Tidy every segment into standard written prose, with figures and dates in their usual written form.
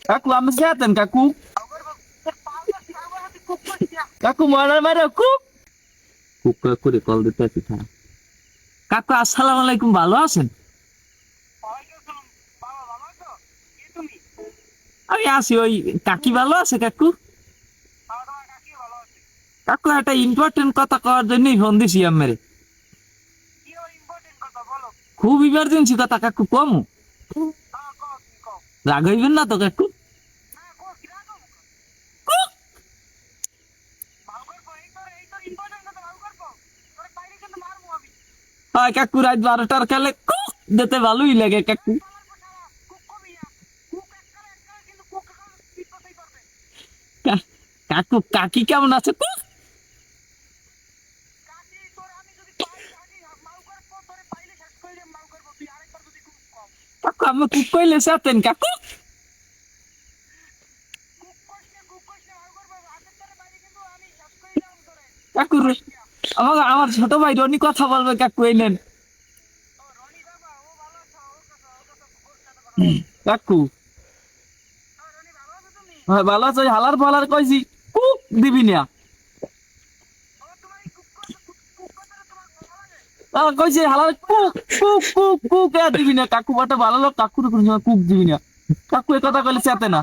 কাকু আমি চেতেন কাকু কাকু মরার মারে কুক কুক করে কল দিতে আছি কাকু আসসালামু আলাইকুম, ভালো আছেন? আমি আছি। ওই কাকি ভালো আছে কাকু? কাকু একটা ইম্পর্টেন্ট কথা কওয়ার জন্যই ফোন দিছি আমার। খুব ইমার্জেন্সি কথা কাকু, কমু রাগ হইবেন না তো কাকু? হয় কাকু, রাত 12টার খেলে কুক দিতে ভালোই লাগে কাকু। কাকু কাকি কেমন আছে কুক? কাকু আমি কুক কইলে চেতেন কাকু? কাকু আমার আমার ছোট ভাই রনি কথা বলবে কাকু, এই নেন কাকু। হ্যাঁ ভালো আছে। ওই হালার ফালার কইছি কুক দিবি না। কইছে হালার কুক কুক কুক কুক দিবি না কাকু, বটা ভালো লোক কাকুর কোন সময় কুক দিবি না। কাকু এ কথা কইলে চেতে না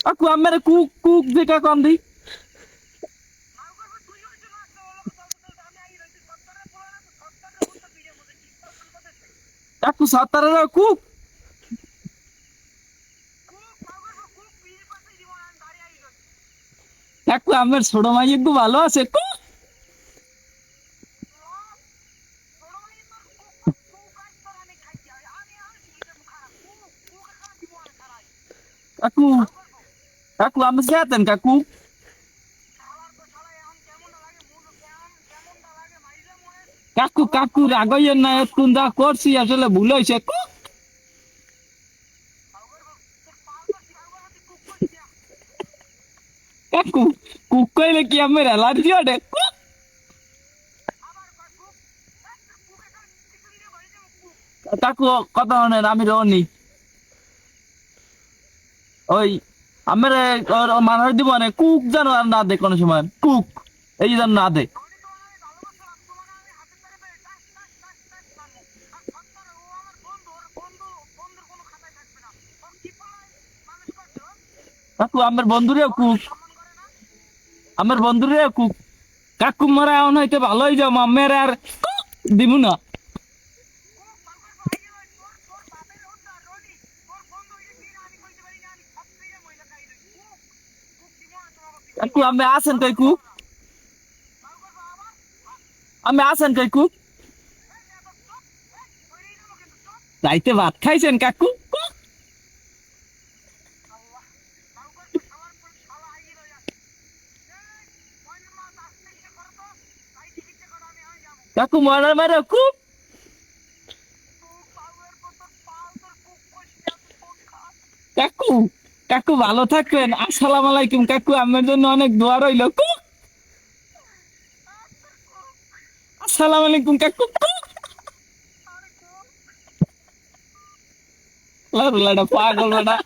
কাকু। আমার কুক কুক দেখা কম দি কাকু, সত্তরের কুক। কাকু আমার ছোট মাই একটু ভালো আছে কুক। কাকু কাকু আমি চেতেন কাকু? কাকু কাকু রাগইয়েন না, এতক্ষণ যা করছি আসলে ভুল হয়েছে কুক। কাকু কুক কইলে কি আমার অ্যালার্জি ওঠে কুক? কাকু কথা শোনেন, আমি রনি ওই আমার মানুষ দিব না কুক যেন আর না দে কোনো সময় কুক, এই যেন না দে। কাকু আমার বন্ধুরেও কুক, আমার বন্ধুরেও কুক। কাকু মারা এমন হইতে ভালোই যাও মাম্মের আর কুক দিব না। কাকু আমি আছেন কই কুক? আমি আছেন কই কুক? রাইতে ভাত খাইছেন কাকু কুক? কাকু মরার মারে কুক। কাকু কাকু ভালো থাকবেন, আসসালামু আলাইকুম কাকু। আমার জন্য অনেক দোয়া রইল কুক। আসসালামু আলাইকুম কাকু কুক। পাগল বেটা।